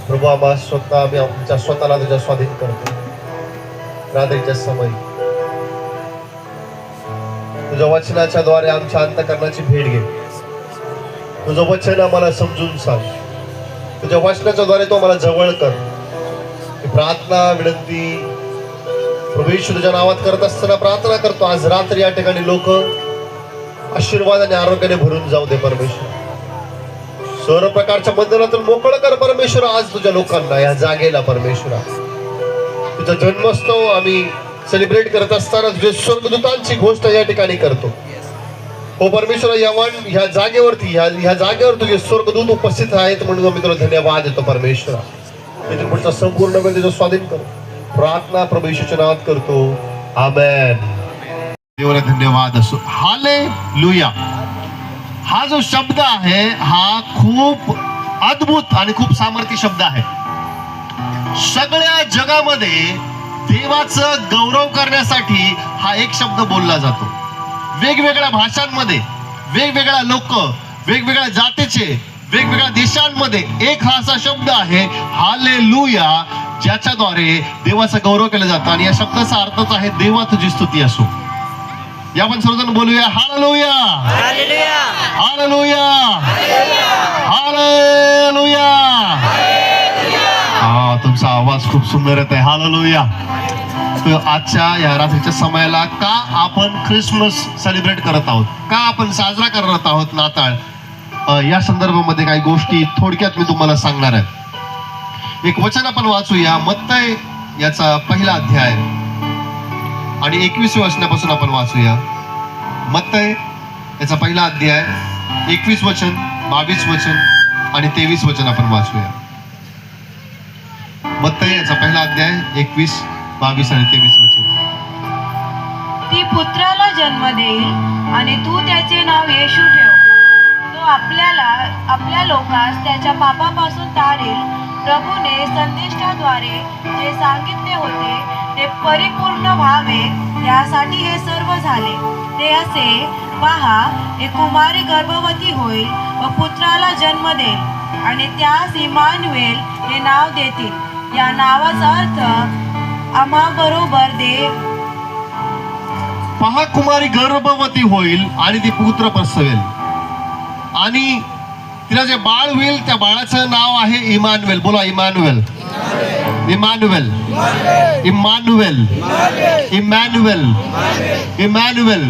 प्रभू आम्ही आमच्या स्वतःला तुझ्या स्वाधीन करतो. रात्रीच्या समय तुझ्या वचनाच्या द्वारे आमच्या अंतःकरणाची भेट घे. तुझं वचन आम्हाला समजून सांग. तुझ्या वचनाच्या द्वारे तो आम्हाला जवळ कर. प्रार्थना विनंती प्रभू येशू तुझ्या नावात करत असताना प्रार्थना करतो. आज रात्री या ठिकाणी लोक आशीर्वाद आणि आरोग्याने भरून जाऊ दे परमेश्वर. सर्व प्रकारच्या बंधनातून मोकळं कर परमेश्वर आज तुझ्या लोकांना या जागेला. परमेश्वरा तुझा जन्मोत्सव आम्ही सेलिब्रेट करत असताना तुझ्या स्वर्गदूतांची गोष्ट या ठिकाणी करतो. हो परमेश्वरा ह्या जागेवर तुझे स्वर्गदूत उपस्थित आहेत म्हणून आम्ही तुला धन्यवाद देतो परमेश्वरा. त्याच्या पुढचा संपूर्ण वेळ तुझं स्वाधीन करो. प्रार्थना प्रभू येशूच्या नावात करतो. आमेन. देवाला धन्यवाद असो. हालेलुया हा जो शब्द आहे हा खूप अद्भुत आणि खूप सामर्थ्य शब्द आहे. सगळ्या जगामध्ये देवाचं गौरव करण्यासाठी हा एक शब्द बोलला जातो. वेगवेगळ्या भाषांमध्ये वेगवेगळ्या लोक वेगवेगळ्या जातीचे वेगवेगळ्या देशांमध्ये एक हा असा शब्द आहे हालेलुया, ज्याच्याद्वारे देवाचं गौरव केलं जातं. आणि या शब्दाचा अर्थच आहे देवा तुझी स्तुती असो. या आपण सर्वजण बोलूया हालेलुया हालेलुया हालेलुया हालेलुया. हा तुमचा आवाज खूप सुंदर येत आहे. हालेलुया. आजच्या या रात्रीच्या समयाला का आपण ख्रिसमस सेलिब्रेट करत आहोत, का आपण साजरा करत आहोत नाताळ, या संदर्भामध्ये काही गोष्टी थोडक्यात मी तुम्हाला सांगणार आहे. एक वचन आपण वाचूया. मत्तय याचा पहिला अध्याय आणि 21 वचनापासून आपण वाचूया. मत्तय याचा पहिला अध्याय 21 वचन 22 वचन आणि 23 वचन आपण वाचूया. मत्तय याचा पहिला अध्याय 21, 22 आणि 23 वचन. ती पुत्राला जन्म देईल आणि तू त्याचे नाव येशू ठेव. तो आपल्या लोकांस त्याच्या पापापासून तारेल. प्रभूने संदेशाद्वारे जे सांगितले होते ते परिपूर्ण व्हावे यासाठी हे सर्व झाले. ते असे पहा, एक कुमारी गर्भवती होईल व पुत्राला जन्म देईल आणि त्यास इमानुएल हे नाव देतील. या नावाचा अर्थ आम्हा बरोबर देव. पहा, कुमारी गर्भवती होईल आणि ती पुत्र प्रसवेल आणि तिला जे बाळ होईल त्या बाळाचं नाव आहे इमानुएल. बोला Emmanuel Emmanuel Emmanuel Emmanuel Emmanuel.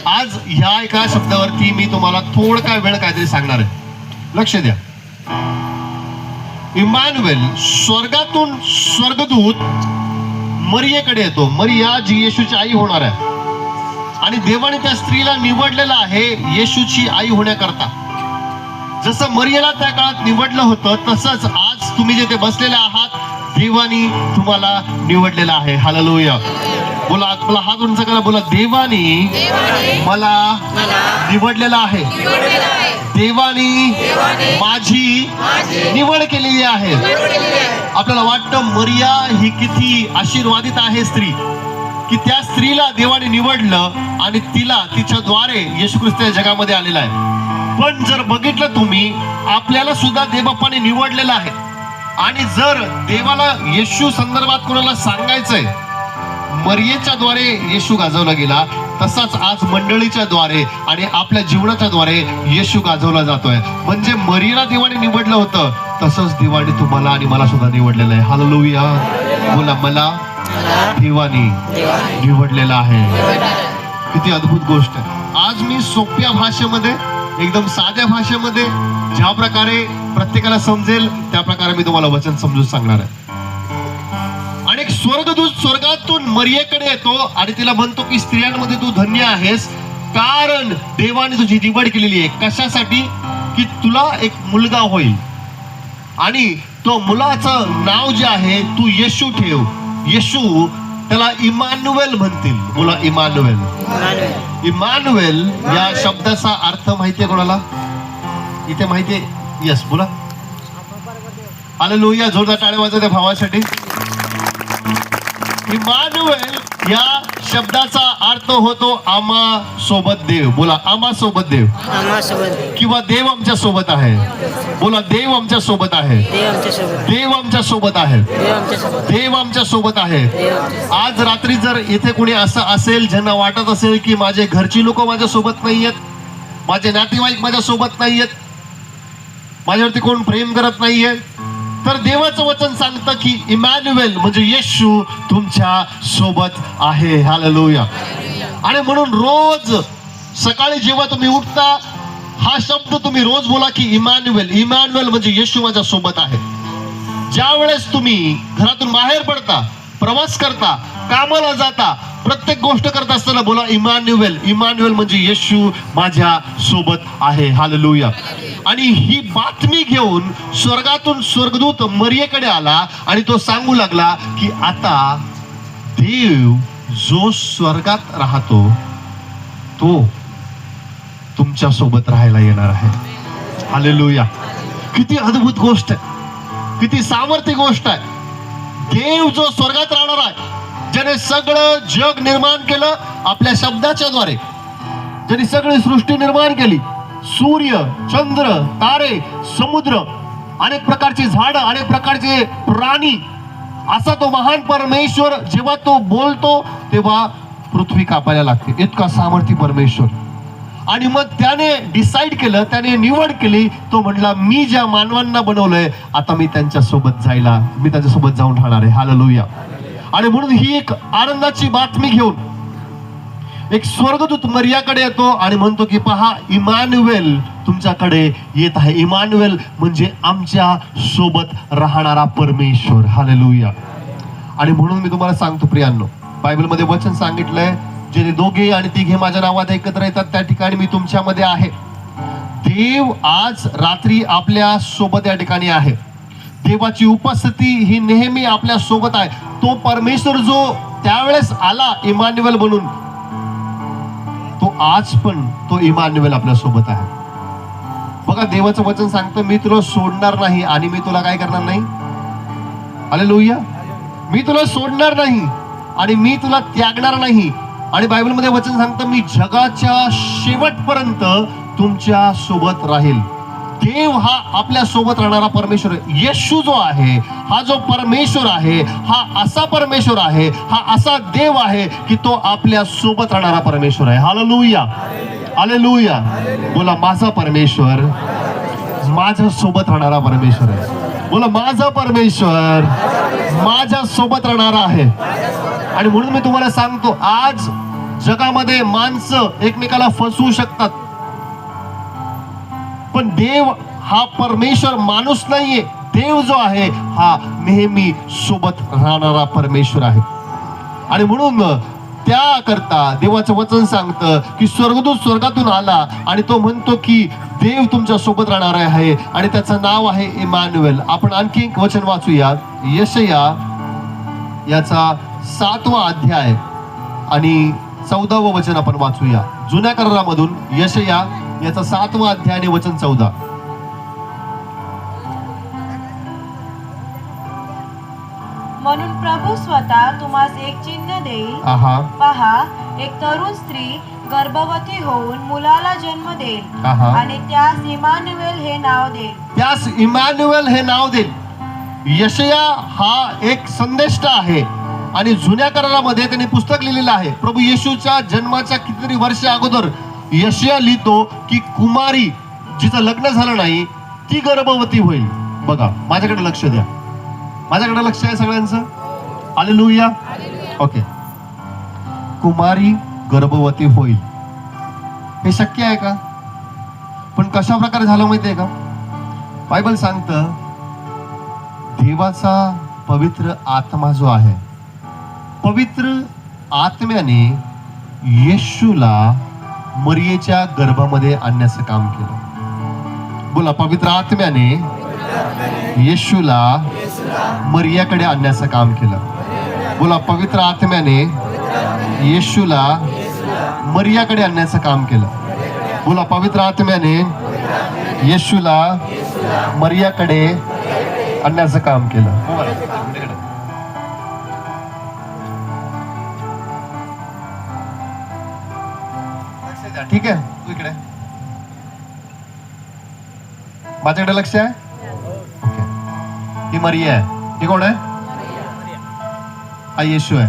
आज ह्या एका शब्दावरती मी तुम्हाला थोडा वेळ काहीतरी सांगणार आहे. लक्ष द्या. इमानुएल स्वर्गातून स्वर्गदूत मरियेकडे येतो. मरिया जी येशूची आई होणार आहे आणि देवाने त्या स्त्रीला निवडलेलं आहे येशूची आई होण्याकरता. जसं मरियेला त्या काळात निवडलं होतं तसंच आज तुम्ही जिथे बसलेले आहात देवानी तुम्हाला निवडलेलं आहे. हालेलुया. बोला आपला हात उंच करा. बोला देवानी मला निवडलेलं आहे. देवानी माझी निवड केलेली आहे. आपल्याला वाटतं मरिया ही किती आशीर्वादित आहे स्त्री की त्या स्त्रीला देवाने निवडलं आणि तिला तिच्याद्वारे येशू ख्रिस्त या जगामध्ये आलेला आहे. पण जर बघितलं तुम्ही आपल्याला सुद्धा देवबापाने निवडलेलं आहे आणि जर देवाला येशू संदर्भात कोणाला सांगायचंय मरियेच्या द्वारे येशू गाजवला गेला तसाच आज मंडळीच्या द्वारे आणि आपल्या जीवनाच्या द्वारे येशू गाजवला जातोय. म्हणजे मरियेला देवाने निवडलं होतं तसंच देवाने तुम्हाला आणि मला सुद्धा निवडलेलं आहे. हालेलुया. बोला मला देवाने निवडलेलं आहे. किती अद्भुत गोष्ट आहे. आज मी सोप्या भाषेमध्ये एकदम साध्या भाषेमध्ये ज्या प्रकारे प्रत्येकाला समजेल त्या प्रकारे मी तुम्हाला वचन समजून सांगणार आहे. आणि एक स्वर्गदूत स्वर्गातून मरियेकडे येतो आणि तिला म्हणतो की स्त्रियांमध्ये तू धन्य आहेस कारण देवाने तुझी निवड केलेली आहे. कशासाठी? की तुला एक मुलगा होईल आणि तो मुलाचं नाव जे आहे तू येशू ठेव. येशू त्याला इमानुएल म्हणतील. बोला इमानुएल. इमानुएल या शब्दाचा अर्थ माहितीये कोणाला? इथे माहितीये? यस बोला. हालेलुया. जोरदार टाळ्या वाजवा त्या भावासाठी. इमानुएल या शब्दाचा अर्थ होतो आम्हा सोबत देव. बोला आम्हा सोबत देव. किंवा देव आमच्या सोबत आहे. बोला देव आमच्या सोबत आहे. देव आमच्या सोबत आहे. देव आमच्या सोबत आहे. आज रात्री जर इथे कोणी असं असेल ज्यांना वाटत असेल की माझे घरची लोक माझ्या सोबत नाहीयेत, माझे नातेवाईक माझ्या सोबत नाहीयेत, माझ्यावरती कोण प्रेम करत नाहीये, तर देवाचं वचन सांगतं की इमॅन्युएल म्हणजे येशू तुमच्या सोबत आहे. हालेलुया. आणि म्हणून रोज सकाळी जेव्हा तुम्ही उठता हा शब्द तुम्ही रोज बोला की इमॅन्युएल. इमॅन्युएल म्हणजे येशू माझ्या सोबत आहे. ज्या वेळेस तुम्ही घरातून बाहेर पडता, प्रवास करता, कामाला जाता, प्रत्येक गोष्ट करत असताना बोला इमॅन्युएल. इमॅन्युएल म्हणजे येशू माझ्या सोबत आहे. हालेलुया. आणि ही बातमी घेऊन स्वर्गातून स्वर्गदूत मरियेकडे आला आणि तो सांगू लागला की आता देव जो स्वर्गात राहतो तो तुमच्या सोबत राहायला येणार आहे. हालेलुया. किती अद्भुत गोष्ट आहे, किती सामर्थ्य गोष्ट आहे. देव जो स्वर्गात राहणार आहे, ज्याने सगळं जग निर्माण केलं आपल्या शब्दाच्या द्वारे, ज्याने सगळी सृष्टी निर्माण केली, सूर्य, चंद्र, तारे, समुद्र, अनेक प्रकारची झाडं, अनेक प्रकारचे प्राणी, असा तो महान परमेश्वर जेव्हा तो बोलतो तेव्हा पृथ्वी कापायला लागते. इतका सामर्थ्य परमेश्वर. आणि मग त्याने डिसाईड केलं, त्याने निवड केली, तो म्हणला मी ज्या मानवांना बनवलंय आता मी त्यांच्या सोबत जाऊन राहणार आहे. हालेलुया. आणि म्हणून ही एक आनंदाची बातमी घेऊन एक स्वर्गदूत मरियाकडे येतो आणि म्हणतो की पहा इमॅन्युएल तुमच्याकडे येत आहे. इमॅन्युएल म्हणजे आमच्या सोबत राहणारा परमेश्वर. हालेलुया. आणि म्हणून मी तुम्हाला सांगतो प्रियांनो, बायबलमध्ये वचन सांगितलंय जे दोघे आणि तिघे माझ्या नावात एकत्र येतात त्या ठिकाणी मी तुमच्यामध्ये आहे. देव आज रात्री आपल्या सोबत या ठिकाणी आहे. देवाची उपस्थिती ही नेहमी आपल्या सोबत आहे. तो परमेश्वर जो त्यावेळेस आला इमॅन्युएल बनून, तो आज पण तो इमॅन्युएल आपल्या सोबत आहे. बघा देवाचं वचन सांगतं मी तुला सोडणार नाही आणि मी तुला काय करणार नाही. हालेलुया. मी तुला सोडणार नाही आणि मी तुला त्यागणार नाही. आणि बायबलमध्ये वचन सांगतं मी जगाच्या शेवटपर्यंत तुमच्या सोबत राहील. देव हा आपल्या सोबत राहणारा परमेश्वर आहे. येशू जो आहे हा जो परमेश्वर आहे हा असा परमेश्वर आहे, हा असा देव आहे की तो आपल्या सोबत राहणारा परमेश्वर आहे. हालेलुया. हालेलुया. बोला माझा परमेश्वर माझ्या सोबत राहणारा परमेश्वर आहे. बोला माझा परमेश्वर माझ्या सोबत राहणारा आहे. आणि म्हणून मी तुम्हाला सांगतो आज जगामध्ये माणसं एकमेकाला फसवू शकतात, पण देव हा परमेश्वर माणूस नाहीये. देव जो आहे हा नेहमी सोबत राहणारा परमेश्वर आहे. आणि म्हणून त्याकरता देवाचं वचन सांगतं की स्वर्गदूत स्वर्गातून आला आणि तो म्हणतो की देव तुमच्या सोबत राहणार आहे आणि त्याचं नाव आहे इमॅन्युएल. आपण आणखी एक वचन वाचूया. यशया याचा 7वा अध्याय आणि 14वं वचन आपण वाचूया. जुन्या करारामधून यशया याचा 7वा अध्याय आणि वचन 14. म्हणून प्रभू स्वतः तुम्हास एक चिन्ह देईल. पहा एक तरुण स्त्री गर्भवती होऊन मुलाला जन्म देईल आणि त्यास इमॅन्युएल हे नाव देईल. त्यास इमॅन्युएल हे नाव देईल. यशया हा एक संदेष्ट आहे आणि जुन्या करारामध्ये त्यांनी पुस्तक लिहिलेलं आहे. प्रभू येशूच्या जन्माच्या कितीतरी वर्ष अगोदर यशया लिहितो की कुमारी जिचं लग्न झालं नाही ती गर्भवती होईल. बघा माझ्याकडे लक्ष द्या, माझ्याकडे लक्ष आहे सगळ्यांचं. हालेलुया. ओके. कुमारी गर्भवती होईल हे शक्य आहे का? पण कशा प्रकारे झालं माहितीये का? बायबल सांगतं देवाचा पवित्र आत्मा जो आहे, पवित्र आत्म्याने येशूला मरियेच्या गर्भामध्ये आणण्याचं काम केलं. बोला पवित्र आत्म्याने येशूला मरियाकडे आणण्याचं काम केलं. बोला पवित्र आत्म्याने येशूला मरियाकडे आणण्याचं काम केलं. बोला पवित्र आत्म्याने येशूला मरियाकडे आणण्याचं काम केलं. ठीक आहे, तू इकडे माझ्याकडे लक्ष आहे. ओके, ही मरिया आहे. ही कोण आहे? हा येशू आहे.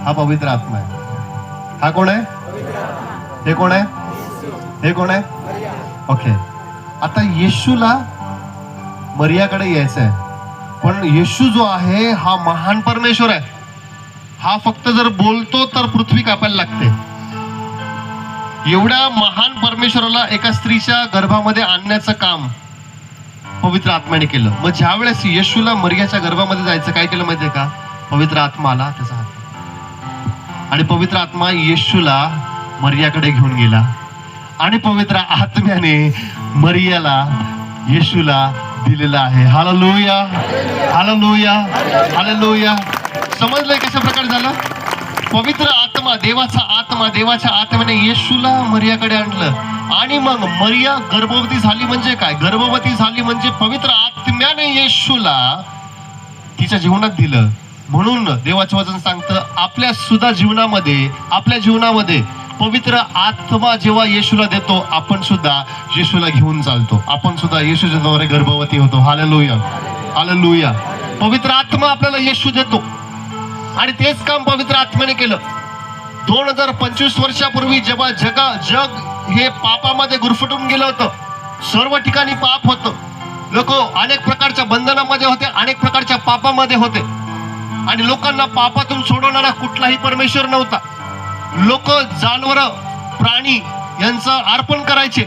हा पवित्र आत्मा आहे. हा कोण आहे? हे कोण आहे? हे कोण आहे? ओके, आता येशूला मरियाकडे यायचं आहे, पण येशू जो आहे हा महान परमेश्वर आहे. हा फक्त जर बोलतो तर पृथ्वी कापायला लागते. एवढ्या महान परमेश्वराला एका स्त्रीच्या गर्भामध्ये आणण्याचं काम पवित्र आत्म्याने केलं. मग ज्या वेळेस येशूला मरियाच्या गर्भामध्ये जायचं, काय केलं माहितीये का? पवित्र आत्मा आला त्याचा हात, आणि पवित्र आत्मा येशूला मरियाकडे घेऊन गेला, आणि पवित्र आत्म्याने मरियाला येशूला दिलेला आहे. Hallelujah, hallelujah, hallelujah. समजलंय कशा प्रकारे झालं? पवित्र आत्मा, देवाच्या आत्म्याने येशूला मरियाकडे आणलं, आणि मग मरिया गर्भवती झाली. म्हणजे काय? गर्भवती झाली म्हणजे पवित्र आत्म्याने येशूला तिच्या जीवनात दिलं. म्हणून देवाचं वचन सांगतं आपल्या जीवनामध्ये पवित्र आत्मा जेव्हा येशूला देतो, आपण सुद्धा येशूला घेऊन चालतो. आपण सुद्धा येशूच्या द्वारे गर्भवती होतो. Hallelujah, hallelujah. पवित्र आत्मा आपल्याला येशू देतो, आणि तेच काम पवित्र आत्म्याने केलं. 2025 वर्षापूर्वी जेव्हा जग हे पापामध्ये गुरफटून गेलं होतं, सर्व ठिकाणी पाप होतं, लोक अनेक प्रकारच्या बंधनामध्ये होते, अनेक प्रकारच्या पापामध्ये होते, आणि लोकांना पापातून सोडवणारा कुठलाही परमेश्वर नव्हता. लोक जानवर, प्राणी यांचं अर्पण करायचे,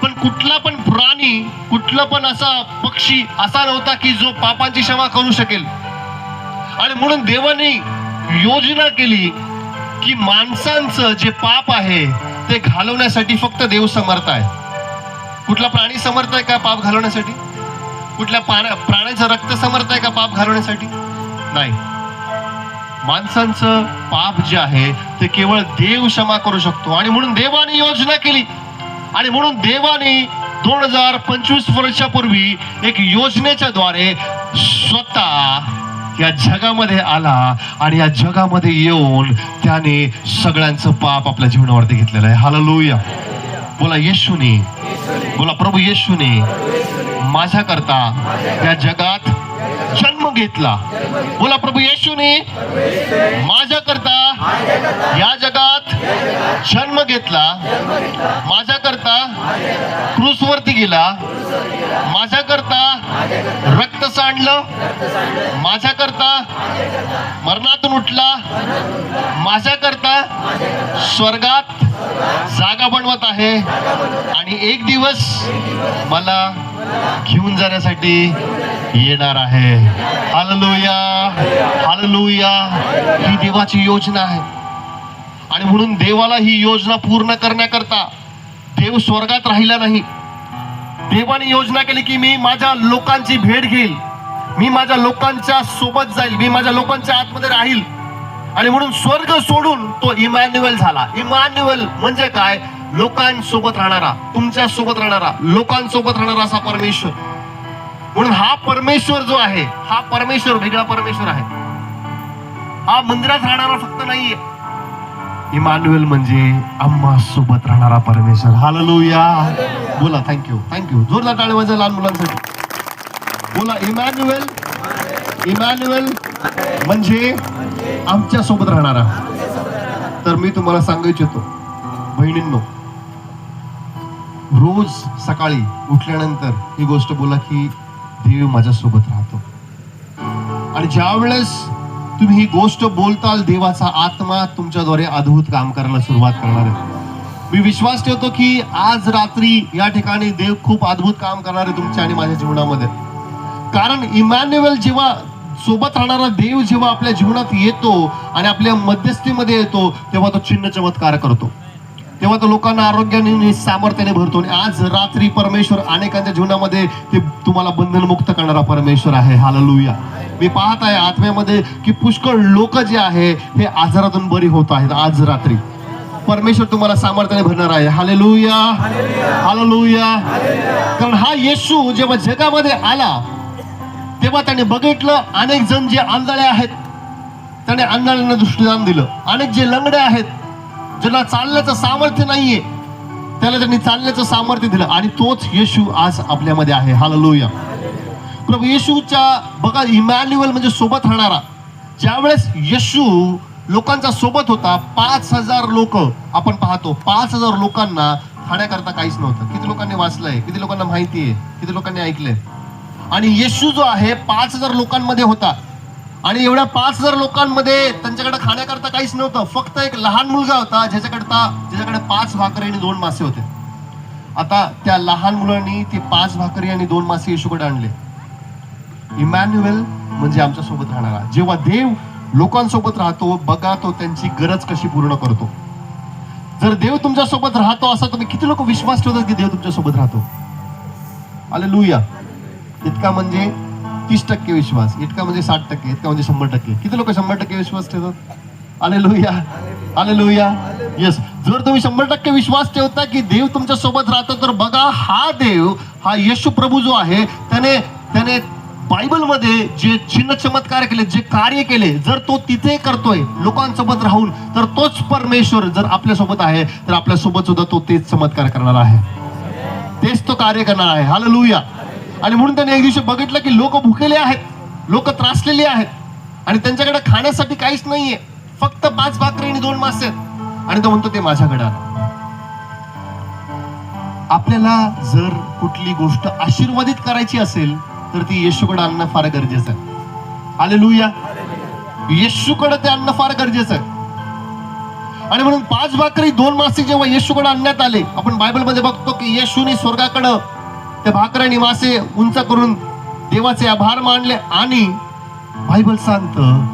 पण कुठला पण प्राणी, कुठला पण असा पक्षी असा नव्हता की जो पापांची क्षमा करू शकेल. आणि म्हणून देवाने योजना केली की माणसांचं जे पाप आहे ते घालवण्यासाठी फक्त देव समर्थ आहे. कुठला प्राणी समर्थ आहे का पाप घालवण्यासाठी? कुठल्या प्राण्याचं रक्त समर्थ आहे का पाप घालवण्यासाठी? नाही. माणसांचं पाप जे आहे ते केवळ देव क्षमा करू शकतो. आणि म्हणून देवाने योजना केली, आणि म्हणून देवाने 2025 वर्षापूर्वी एक योजनेच्या द्वारे स्वतः या जगामध्ये आला, आणि या जगामध्ये येऊन त्याने सगळ्यांचं पाप आपल्या जीवनावरती घेतलेलं आहे. हालेलुया. बोला येशूने, बोला प्रभू येशूने माझ्याकरता या जगात जन्म घेतला. बोला प्रभू येशूने माझ्याकरता या जगात जन्म घेतला, माझ्याकरता क्रूसवरती गेला, माझ्याकरता रक्त सांडलं, माझ्याकरता मरणातून उठला, माझ्याकरता स्वर्गात जागा बनवत आहे, आणि एक दिवस मला घेऊन जाण्यासाठी येणार आहे. Hallelujah, hallelujah. ही देवाची योजना आहे, आणि म्हणून देवाला ही योजना पूर्ण करण्याकरता देव स्वर्गात राहिला नाही. देवाने योजना केली की मी माझ्या लोकांची भेट घेईल, मी माझ्या लोकांच्या सोबत जाईल, मी माझ्या लोकांच्या आतमध्ये राहील. आणि म्हणून स्वर्ग सोडून तो इमॅन्युएल झाला. इमॅन्युएल म्हणजे काय? लोकांसोबत राहणारा, तुमच्या सोबत राहणारा, लोकांसोबत राहणारा असा परमेश्वर. म्हणून हा परमेश्वर जो आहे, हा परमेश्वर वेगळा परमेश्वर आहे. हा मंदिरात राहणारा फक्त नाहीये. इमॅन्युएल म्हणजे आम्हा सोबत राहणारा परमेश्वर. हालेलुया. बोला थँक्यू, थँक्यू. जोरदार टाळ्या वाजवा लहान मुलांसाठी. बोला इमॅन्युएल. इमॅन्युएल म्हणजे आमच्या सोबत राहणारा. तर मी तुम्हाला सांगू इच्छितो बहिणींनो, रोज सकाळी उठल्यानंतर ही गोष्ट बोला की देव माझ्या सोबत राहतो. आणि ज्या वेळेस तुम्ही ही गोष्ट बोलताल, देवाचा आत्मा तुमच्याद्वारे अद्भुत काम करायला सुरुवात करणार आहे. मी विश्वास ठेवतो की आज रात्री या ठिकाणी देव खूप अद्भुत काम करणार आहे तुमच्या आणि माझ्या जीवनामध्ये. कारण इमॅन्युएल जेव्हा सोबत राहणारा देव जेव्हा आपल्या जीवनात येतो आणि आपल्या मध्यस्थीमध्ये येतो, तेव्हा तो चिन्ह चमत्कार करतो, तेव्हा तो लोकांना आरोग्याने सामर्थ्याने भरतो. आणि आज रात्री परमेश्वर अनेकांच्या जीवनामध्ये ते तुम्हाला बंधनमुक्त करणारा परमेश्वर आहे. हालेलुया. मी पाहत आहे आत्म्यामध्ये की पुष्कळ लोक जे आहे हे आजारातून बरी होत आहेत. आज रात्री परमेश्वर तुम्हाला सामर्थ्याने भरणार आहे. Hallelujah, hallelujah. कारण हा येशू जेव्हा जगामध्ये आला तेव्हा त्याने बघितलं अनेक जण जे आंधळे आहेत त्याने आंधळ्यांना दृष्टीदान दिलं, अनेक जे लंगडे आहेत ज्याला चालण्याचं सामर्थ्य नाहीये त्याला त्यांनी चालण्याचं सामर्थ्य दिलं आणि तोच येशू आज आपल्यामध्ये आहे. हालेलुया. प्रभू येशूच्या बघा इमॅन्युअल म्हणजे सोबत राहणारा. ज्यावेळेस येशू लोकांचा सोबत होता 5,000 लोक आपण पाहतो 5,000 लोकांना खाण्याकरता काहीच नव्हतं. किती लोकांनी वाचलंय, किती लोकांना माहिती आहे, किती लोकांनी ऐकलंय. आणि येशू जो आहे 5,000 लोकांमध्ये होता आणि एवढ्या 5,000 लोकांमध्ये त्यांच्याकडे खाण्याकरता काहीच नव्हतं. फक्त एक लहान मुलगा होता ज्याच्याकडे 5 भाकरी आणि 2 मासे होते. आता त्या लहान मुलांनी ते 5 भाकरी आणि 2 मासे येशूकडे आणले. इमॅन्युअल म्हणजे आमच्या सोबत राहणारा. जेव्हा देव लोकांसोबत राहतो बघा तो त्यांची गरज कशी पूर्ण करतो. जर देव तुमच्या सोबत राहतो असा तुम्ही किती लोक विश्वास ठेवतात की देव तुमच्या सोबत राहतो. हालेलुया. इतका म्हणजे 30% विश्वास, इतका म्हणजे 60%, इतका म्हणजे 100%. किती लोक 100% विश्वास ठेवतात. हालेलुया. हालेलुया. येस. जर तुम्ही 100% विश्वास ठेवता की देव तुमच्या सोबत राहतो तर बघा हा देव हा येशू प्रभू जो आहे त्याने बायबलमध्ये जे चिन्ह चमत्कार केले, जे कार्य केले, जर तो तिथे करतोय लोकांसोबत राहून तर तोच परमेश्वर जर आपल्यासोबत आहे तर आपल्यासोबत सुद्धा तो तेच चमत्कार करणार आहे, तेच तो कार्य करणार आहे. हालेलुया. आणि म्हणून त्याने एक दिवशी बघितलं की लोक भुकेले आहेत, लोक त्रासलेली आहेत आणि त्यांच्याकडे खाण्यासाठी काहीच नाहीये, फक्त 5 भाकरी आणि 2 मासे आणि तो म्हणतो ते माझ्याकडे आण. आपल्याला जर कुठली गोष्ट आशीर्वादित करायची असेल तर ती येशूकडे आणणं फार गरजेचं आहे. हालेलुया. येशूकडे ते आणणं फार गरजेचं आहे. आणि म्हणून 5 भाकरी 2 मासे जेव्हा येशूकडे आणण्यात आले, आपण बायबलमध्ये बघतो की येशूने स्वर्गाकडे ते भाकरी आणि मासे उंच करून देवाचे आभार मानले आणि बायबल सांगतं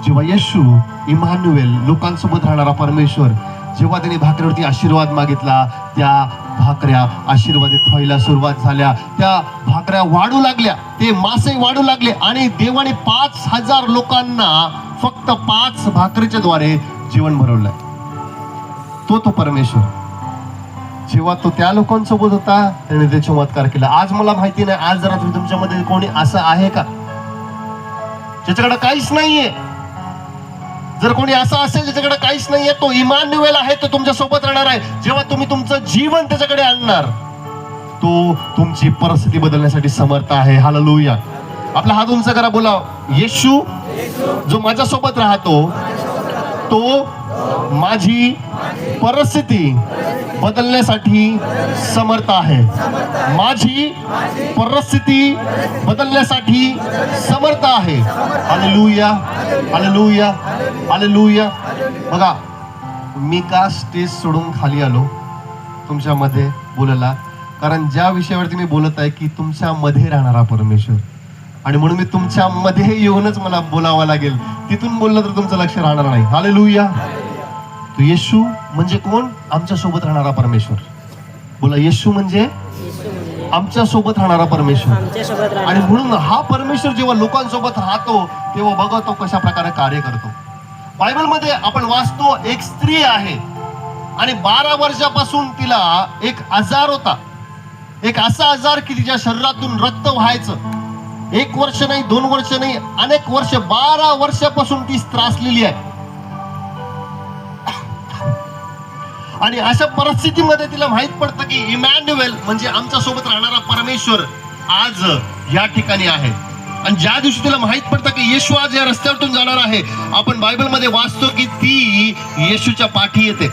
जेव्हा येशू इमॅन्युअल लोकांसोबत राहणारा परमेश्वर जेव्हा त्यांनी भाकरीवरती आशीर्वाद मागितला त्या भाकऱ्या आशीर्वादित व्हायला सुरुवात झाल्या, त्या भाकऱ्या वाढू लागल्या, ते मासे वाढू लागले आणि देवाने 5,000 लोकांना फक्त 5 भाकरीच्या द्वारे जीवन भरवलंय. तो परमेश्वर जेव्हा तो त्या लोकांसोबत होता त्याने ते चमत्कार केला. आज मला माहिती नाही आज जरा तुमच्यामध्ये कोणी असं आहे का ज्याच्याकडे काहीच नाहीये. जर कोणी असं असेल ज्याच्याकडे काहीच नाहीये तो इमॅन्युअल आहे, तो तुमच्या सोबत राहणार आहे. जेव्हा तुम्ही तुमचं जीवन त्याच्याकडे आणणार तो तुमची परिस्थिती बदलण्यासाठी समर्थ आहे. हालेलुया. आपला हात उंच करा, बोला येशू जो माझ्या सोबत राहतो तो माझी परिस्थिती बदलण्यासाठी समर्थ आहे. माझी परिस्थिती बदलण्यासाठी समर्थ आहे. हालेलुया. हालेलुया. हालेलुया. बघा मी का स्टेज सोडून खाली आलो तुमच्यामध्ये बोलायला, कारण ज्या विषयावरती मी बोलत आहे की तुमच्यामध्ये राहणारा परमेश्वर, आणि म्हणून मी तुमच्यामध्ये येऊनच मला बोलावं लागेल. तिथून बोललं तर तुमचं लक्ष राहणार नाही. हालेलुया. तो येशू म्हणजे कोण? आमच्या सोबत राहणारा परमेश्वर. बोला येशू म्हणजे आमच्या सोबत राहणारा परमेश्वर. आणि म्हणून हा परमेश्वर जेव्हा लोकांसोबत राहतो तेव्हा बघा तो कशा प्रकारे कार्य करतो. बायबलमध्ये आपण वाचतो एक स्त्री आहे आणि 12 वर्षापासून तिला एक आजार होता, एक असा आजार की तिच्या शरीरातून रक्त व्हायचं. 1 वर्ष नाही, 2 वर्ष नाही, अनेक वर्ष, 12 वर्षापासून ती त्रासलेली आहे. आणि अशा परिस्थितीमध्ये तिला माहित पडतं की इमॅन्युअल म्हणजे आमच्या सोबत राहणारा परमेश्वर आज या ठिकाणी आहे. आणि ज्या दिवशी तिला माहित पडतं की येशू आज या रस्त्यावरून जाणार आहे, आपण बायबलमध्ये वाचतो की ती येशूच्या पाठी येते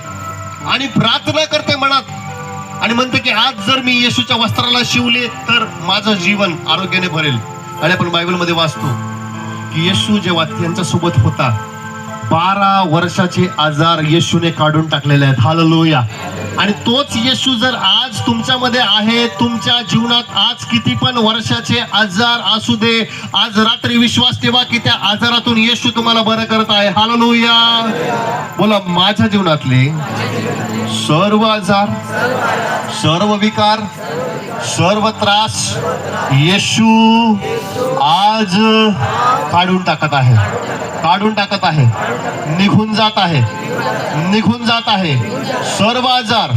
आणि प्रार्थना करते मनात आणि म्हणते की आज जर मी येशूच्या वस्त्राला शिवले तर माझं जीवन आरोग्याने भरेल. आणि आपण बायबलमध्ये वाचतो की येशू जेव्हा त्यांच्या सोबत होता 12 वर्षाचे आजार येशूने काढून टाकलेले आहेत. हालेलुया. आणि तोच येशू जर आज तुमच्यामध्ये आहे, तुमच्या जीवनात आज किती पण वर्षाचे आजार असू दे, आज रात्री विश्वास ठेवा की त्या आजारातून येशू तुम्हाला बरं करत आहे. हालेलुया. बोला माझ्या जीवनातले सर्व आजार, सर्व विकार, सर्व त्रास येशू आज काढून टाकत आहे, काढून टाकत आहे, निघून जात आहे, निघून जात आहे. सर्व आजार,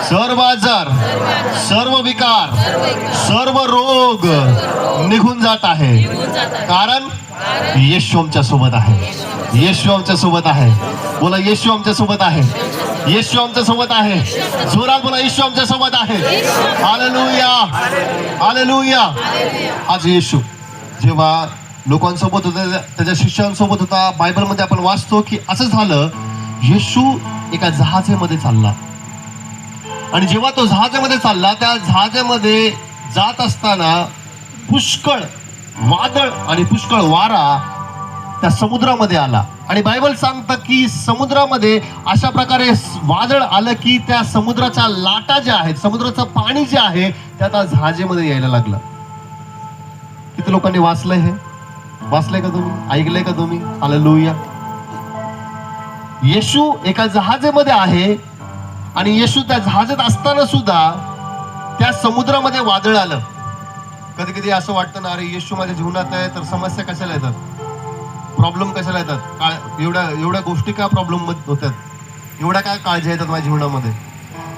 सर्व आजार, सर्व विकार, सर्व रोग निघून जात आहे, कारण येशू आमच्या सोबत आहे. येशू आमच्या सोबत आहे. बोला येशू आमच्या सोबत आहे. येशू आमच्या सोबत आहे. जोरात बोला येशू आमच्या सोबत आहे. Hallelujah, hallelujah. आज येशू जेव्हा लोकांसोबत होता, त्याच्या शिष्यांसोबत होता, बायबलमध्ये आपण वाचतो की असं झालं, येशू एका जहाजामध्ये चालला आणि जेव्हा तो जहाजामध्ये चालला, त्या जहाजामध्ये जात असताना पुष्कळ वादळ आणि पुष्कळ वारा त्या समुद्रामध्ये आला. आणि बायबल सांगतं की समुद्रामध्ये अशा प्रकारे वादळ आलं की त्या समुद्राच्या लाटा ज्या आहेत, समुद्राचं पाणी जे आहे त्या त्या जहाजामध्ये यायला लागलं. किती लोकांनी वाचलंय हे? वाचलंय का तुम्ही? ऐकलंय का तुम्ही? हालेलुया. येशू एका जहाजामध्ये आहे आणि येशू त्या जहाजात असताना सुद्धा त्या समुद्रामध्ये वादळ आलं. कधी कधी असं वाटतं ना, अरे येशू माझ्या जीवनात आहे तर समस्या कशाला येतात, प्रॉब्लेम कशाला येतात, एवढ्या गोष्टी का प्रॉब्लेम होतात, एवढ्या काय काळजी येतात माझ्या जीवनामध्ये.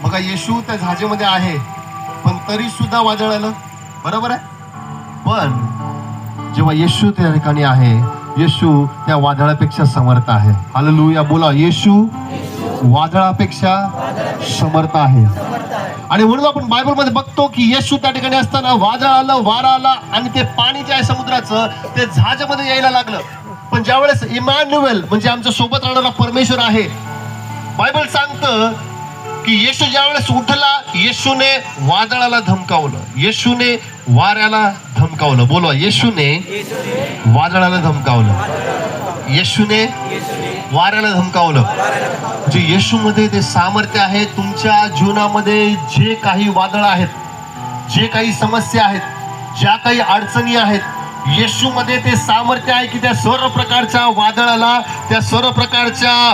बघा येशू त्या जहाजामध्ये आहे पण तरी सुद्धा वादळ आलं. बरोबर आहे. पण जेव्हा येशू त्या ठिकाणी आहे, येशू त्या वादळापेक्षा समर्थ आहे. हालेलुया. बोला येशू वादळापेक्षा समर्थ आहे. आणि म्हणून आपण बायबलमध्ये बघतो की येशू त्या ठिकाणी असताना वादळ आलं, वारा आला आणि ते पाणी जे आहे समुद्राचं ते जहाजामध्ये यायला लागलं. पण ज्यावेळेस इमॅन्युएल म्हणजे आमच्या सोबत राहणारा परमेश्वर आहे, बायबल सांगतं की येशू ज्यावेळेस उठला, येशूने वादळाला धमकावलं, येशूने वाऱ्याला धमकावलं. बोलवा येशूने वादळाला धमकावलं, येशूने वाऱ्याला धमकावलं. जे येशूमध्ये ते सामर्थ्य आहे. तुमच्या जीवनामध्ये जे काही वादळ आहेत, जे काही समस्या आहेत, ज्या काही अडचणी आहेत, येशूमध्ये ते सामर्थ्य आहे की त्या सर्व प्रकारच्या वादळाला, त्या सर्व प्रकारच्या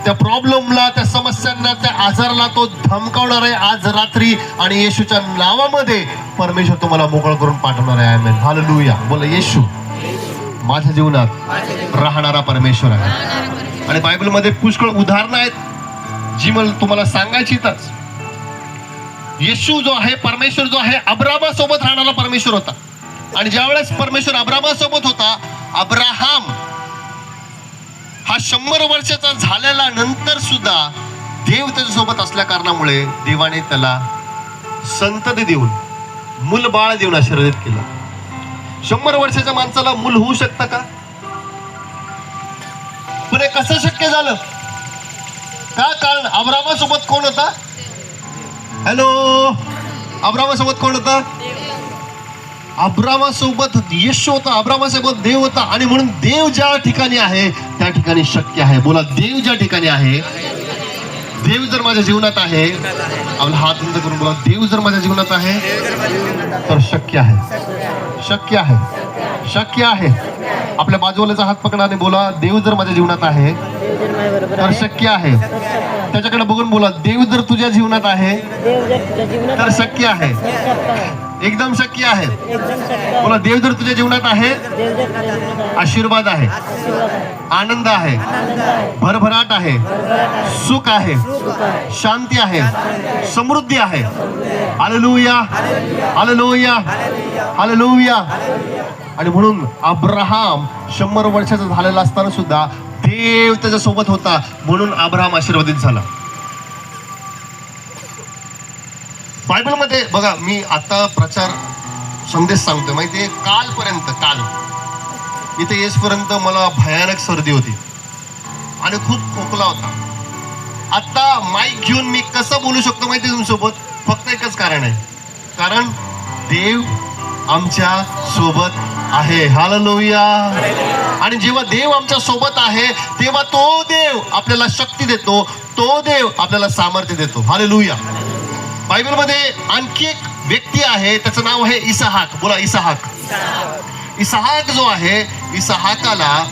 त्या प्रॉब्लेमला, त्या समस्यांना, त्या आजाराला तो धमकावणार आहे आज रात्री. आणि येशूच्या नावामध्ये परमेश्वर तुम्हाला मोकळं करून पाठवणार आहे. आमेन. हालेलुया. बोला येशू माझ्या जीवनात राहणारा परमेश्वर आहे. आणि बायबलमध्ये पुष्कळ उदाहरणं आहेत जी मला तुम्हाला सांगायची. येशू जो आहे, परमेश्वर जो आहे, अब्राहामासोबत राहणारा परमेश्वर होता. आणि ज्यावेळेस परमेश्वर अब्राहामासोबत होता, अब्राहाम हा 100 वर्षाचा झालेला नंतर सुद्धा देव त्याच्यासोबत असल्या कारणामुळे देवाने त्याला संतती देऊन, मूलबाळ देऊन आशीर्वादित केलं. 100 वर्षाच्या माणसाला मूल होऊ शकतं का? पण हे कसं शक्य झालं? का? कारण अब्राहामासोबत कोण होता? हॅलो, अब्राहामासोबत कोण होता? अब्राहामासोबत येशू होता, अब्राहामासोबत देव होता. आणि म्हणून देव ज्या ठिकाणी आहे त्या ठिकाणी शक्य आहे. बोला देव ज्या ठिकाणी आहे, देव जर माझ्या जीवनात आहे, आपला हात बंद करून बोला देव जर माझ्या जीवनात आहे तर शक्य आहे, शक्य आहे, शक्य आहे. आपल्या बाजूवाल्याचा हात पकडा आणि बोला देव जर माझ्या जीवनात आहे तर शक्य आहे. त्याच्याकडे बघून बोला देव जर तुझ्या जीवनात आहे तर शक्य आहे, एकदम शक्य आहे. बोला देव जर तुझ्या जीवनात आहे, आशीर्वाद आहे, आनंद आहे, भरभराट आहे, सुख आहे, शांती आहे, समृद्धी आहे. Hallelujah, hallelujah, hallelujah. आणि म्हणून अब्राहाम 100 वर्षाचा झालेला असताना सुद्धा देव त्याच्या सोबत होता, म्हणून अब्राहाम आशीर्वादित झाला. बायबलमध्ये बघा, मी आता प्रचार संदेश सांगतोय माहितीये, काल इथे येसपर्यंत मला भयानक सर्दी होती आणि खूप खोकला होता. आता माईक घेऊन मी कसं बोलू शकतो माहितीये तुमच्यासोबत? फक्त एकच कारण आहे, कारण देव आमच्या सोबत आहे. हालेलुया. आणि जेव्हा देव आमच्या सोबत आहे तेव्हा तो देव आपल्याला शक्ती देतो, तो देव आपल्याला सामर्थ्य देतो. हालेलुया. बायबलमध्ये आणखी एक व्यक्ती आहे, त्याचं नाव आहे इसहाक. बोला इसहाक. इसहाक जो आहे, इसहाकाला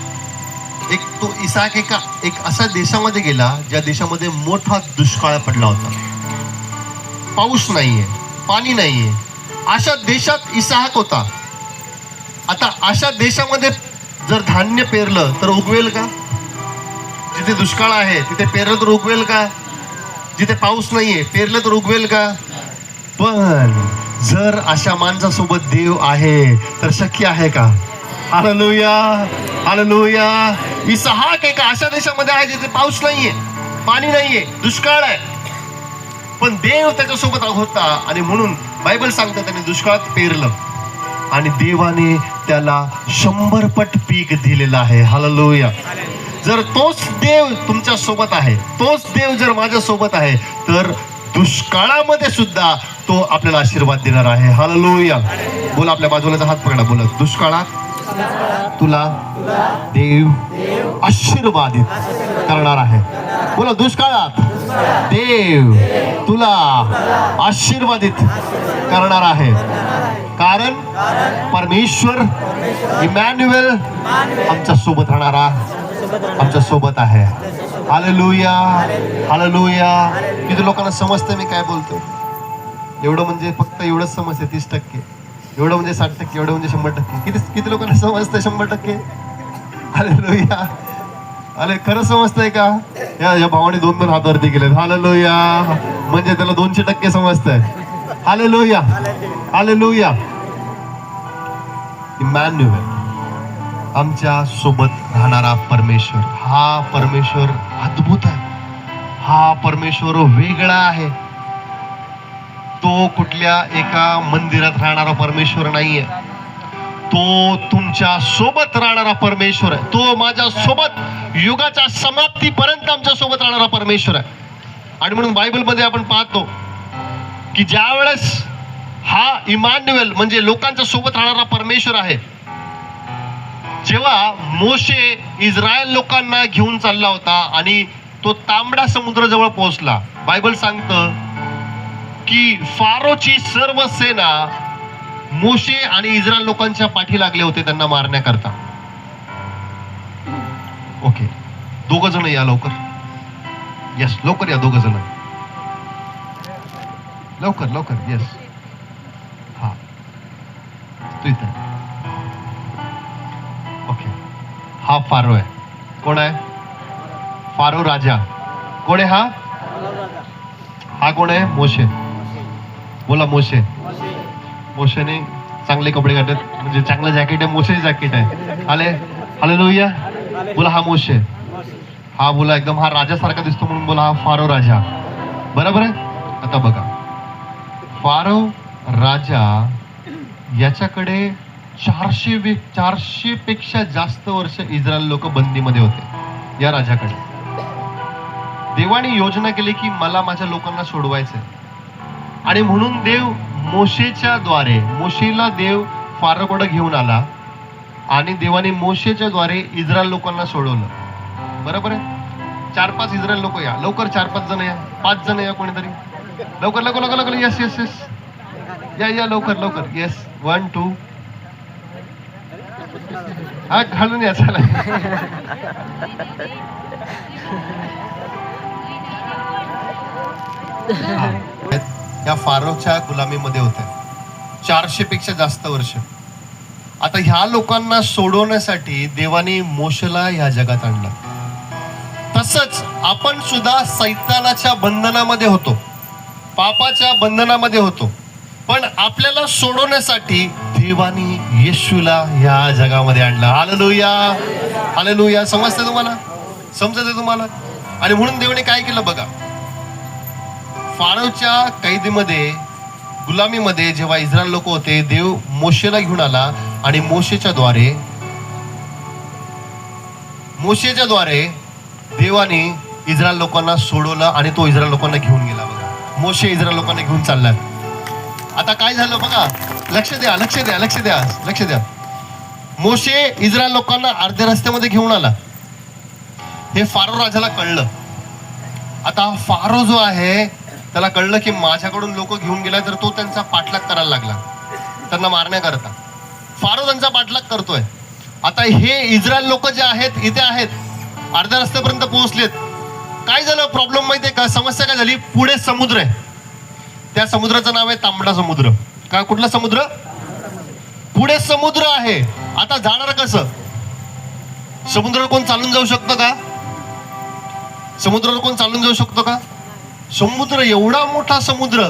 इसहाक एक अशा देशामध्ये गेला ज्या देशामध्ये मोठा दुष्काळ पडला होता, पाऊस नाहीये, पाणी नाहीये. अशा देशात इसहाक होता. आता अशा देशामध्ये जर धान्य पेरलं तर उगवेल का? जिथे दुष्काळ आहे तिथे पेरलं तर उगवेल का? जिथे पाऊस नाहीये पेरलं तर उगवेल का? पण जर अशा माणसासोबत देव आहे तर शक्य आहे का? Hallelujah, hallelujah. इसहाक एका अशा देशामध्ये आहे जिथे पाऊस नाहीये, पाणी नाहीये, दुष्काळ आहे, पण देव त्याच्यासोबत होता आणि म्हणून बायबल सांगतं त्याने दुष्काळात पेरलं आणि देवाने त्याला 100 पट पीक दिलेलं आहे. हालेलुया. जर तोच देव तुमच्या सोबत आहे, तोच देव जर माझ्या सोबत आहे, तर दुष्काळामध्ये सुद्धा तो आपल्याला आशीर्वाद देणार आहे. हालेलुया. बोला, आपल्या बाजूला हात पकडा, बोला, दुष्काळात तुला देव आशीर्वादित करणार आहे. बोला, दुष्काळात देव तुला आशीर्वादित करणार आहे. कारण परमेश्वर इमॅन्युएल आमच्या सोबत राहणारा आमच्या सोबत आहे. Hallelujah, hallelujah. किती लोकांना समजतं मी काय बोलतो? एवढं म्हणजे फक्त एवढंच समजते, 30%. एवढं म्हणजे 60%. एवढं म्हणजे 100%. किती लोकांना समजतं 100%? हालेलुया. अरे खरं समजतंय का? या भावाने 2 हातावरती केलेत. हालेलुया. म्हणजे त्याला 200% समजतंय. Hallelujah, hallelujah. इमॅन्युएल, आमच्या सोबत राहणारा परमेश्वर, हा परमेश्वर अद्भुत आहे. हा परमेश्वर वेगळा आहे. तो कुठल्या एका मंदिरात राहणारा परमेश्वर नाहीये. तो तुमच्या सोबत राहणारा परमेश्वर आहे. तो माझ्या सोबत युगाच्या समाप्तीपर्यंत आमच्या सोबत राहणारा परमेश्वर आहे. आणि म्हणून बायबलमध्ये आपण पाहतो की ज्या वेळेस हा इमॅन्युएल म्हणजे लोकांच्या सोबत राहणारा परमेश्वर आहे, जेव्हा मोशे इस्रायल लोकांना घेऊन चालला होता आणि तो तांबडा समुद्राजवळ पोहोचला, बायबल सांगतं की फारोची सर्व सेना मोशे आणि इस्रायल लोकांच्या पाठी लागले होते त्यांना मारण्याकरता. ओके, 2 जण या लवकर. यस, लवकर या 2 जण, लवकर लवकर. यस, हा तू इथे. ओके, हा फारो आहे. कोण आहे? फारो राजा. कोण आहे हा? हा कोण आहे? मोशे. बोला, मोशे. मोशेने चांगले कपडे घातलेत, म्हणजे चांगलं जॅकेट आहे, मोशेचे जॅकेट आहे. हालेलुया. बोला, हा मोशे. हा बोला, एकदम हा राजासारखा दिसतो म्हणून बोला, हा फारो राजा. बरोबर आहे. आता बघा, फारो राजा याच्याकडे 400 पेक्षा जास्त वर्ष इस्रायल लोक बंदीमध्ये होते. या राजाकडे देवाने योजना केली की मला माझ्या लोकांना सोडवायचंय, आणि म्हणून देव मोशेच्या द्वारे, मोशेला देव फारोकडे घेऊन आला आणि देवाने मोशेच्या द्वारे इस्रायल लोकांना सोडवलं. बरोबर आहे. 4-5 इस्रायल लोक या लवकर. 4-5 जण या, 5 जण या, कोणीतरी लवकर लवकर लवकर लवकर. यस यस यस, या या लवकर लवकर. येस, 1 2. हा, घालून या, चला. या फारोच्या गुलामीमध्ये होते 400 पेक्षा जास्त वर्ष. आता ह्या लोकांना सोडवण्यासाठी देवाने मोशेला ह्या जगात आणलं. तसंच आपण सुद्धा सैतानाच्या बंधनामध्ये होतो, पापाच्या बंधनामध्ये होतो, पण आपल्याला सोडवण्यासाठी देवाने येशूला ह्या जगामध्ये आणलं. Hallelujah, hallelujah. समजतंय तुम्हाला? समजतंय तुम्हाला? आणि म्हणून देवाने काय केलं बघा, फारोच्या कैदीमध्ये, गुलामीमध्ये जेव्हा इस्रायल लोक होते, देव मोशेला घेऊन आला आणि मोशेच्या द्वारे देवाने इस्रायल लोकांना सोडवलं आणि तो इस्रायल लोकांना घेऊन गेला. बघा, मोशे इस्रायल लोकांना घेऊन चाललाय. आता काय झालं बघा, लक्ष द्या, लक्ष द्या, लक्ष द्या, लक्ष द्या. मोशे इस्रायल लोकांना अर्ध्या रस्त्यामध्ये घेऊन आला. हे फारो राजाला कळलं. आता फारो जो आहे त्याला कळलं की माझ्याकडून लोक घेऊन गेला, तर तो त्यांचा पाठलाग करायला लागला त्यांना मारण्याकरता. फारो त्यांचा पाठलाग करतोय. आता हे इस्रायल लोक जे आहेत इथे आहेत, अर्ध्या रस्त्यापर्यंत पोहोचलेत. काय झालं प्रॉब्लेम माहितीये का? समस्या काय झाली? पुढे समुद्र आहे. त्या समुद्राचं नाव आहे तांबडा समुद्र. का? कुठला समुद्र? पुढे समुद्र आहे. आता जाणार कसं? समुद्रावर कोण चालून जाऊ शकतो का? समुद्रावर कोण चालून जाऊ शकतो का? समुद्र, एवढा मोठा समुद्र,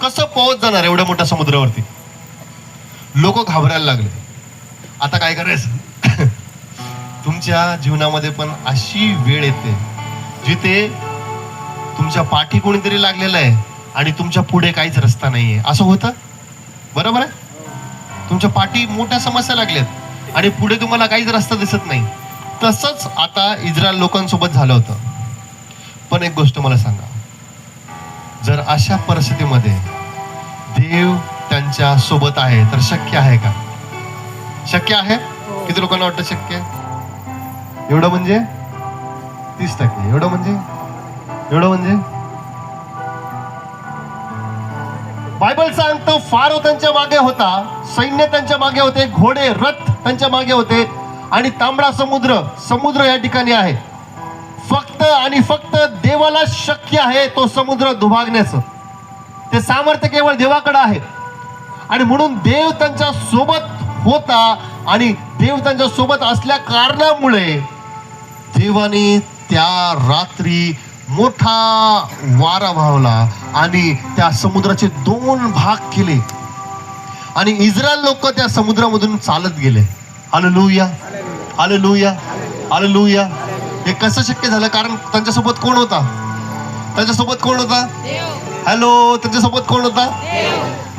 कसं पोहोच जाणार एवढ्या मोठ्या समुद्रावरती? लोक घाबरायला लागले. आता काय करायचं? तुमच्या जीवनामध्ये पण अशी वेळ येते जिथे तुमच्या पाठी कोणीतरी लागलेलं आहे आणि तुमच्या पुढे काहीच रस्ता नाहीये. असं होतं, बरोबर आहे? तुमच्या पाठी मोठ्या समस्या लागल्यात आणि पुढे तुम्हाला काहीच रस्ता दिसत नाही. तसंच आता इस्रायल लोकांसोबत झालं होतं. पण एक गोष्ट मला सांगा, जर अशा परिस्थितीमध्ये देव त्यांच्या सोबत आहे तर शक्य आहे का? शक्य आहे? किती लोकांना वाटतं शक्य आहे? एवढं म्हणजे 30%. एवढं म्हणजे बायबल सांगतो फारो त्यांच्या मागे होता, सैन्य त्यांच्या मागे होते, घोडे रथ त्यांच्या मागे होते आणि तांबडा समुद्र या ठिकाणी आहे. फक्त आणि फक्त देवाला शक्य आहे तो समुद्र दुभागण्याचं. ते सामर्थ्य केवळ देवाकडे आहे. आणि म्हणून देव त्यांच्या सोबत होता आणि देव त्यांच्या सोबत असल्या कारणामुळे देवाने त्या रात्री मोठा वारा वाहवला आणि त्या समुद्राचे 2 भाग केले आणि इस्रायल लोक त्या समुद्रामधून चालत गेले. Hallelujah, hallelujah, hallelujah. हे कसं शक्य झालं? कारण त्यांच्यासोबत कोण होता? त्यांच्यासोबत कोण होता? हॅलो, त्यांच्यासोबत कोण होता?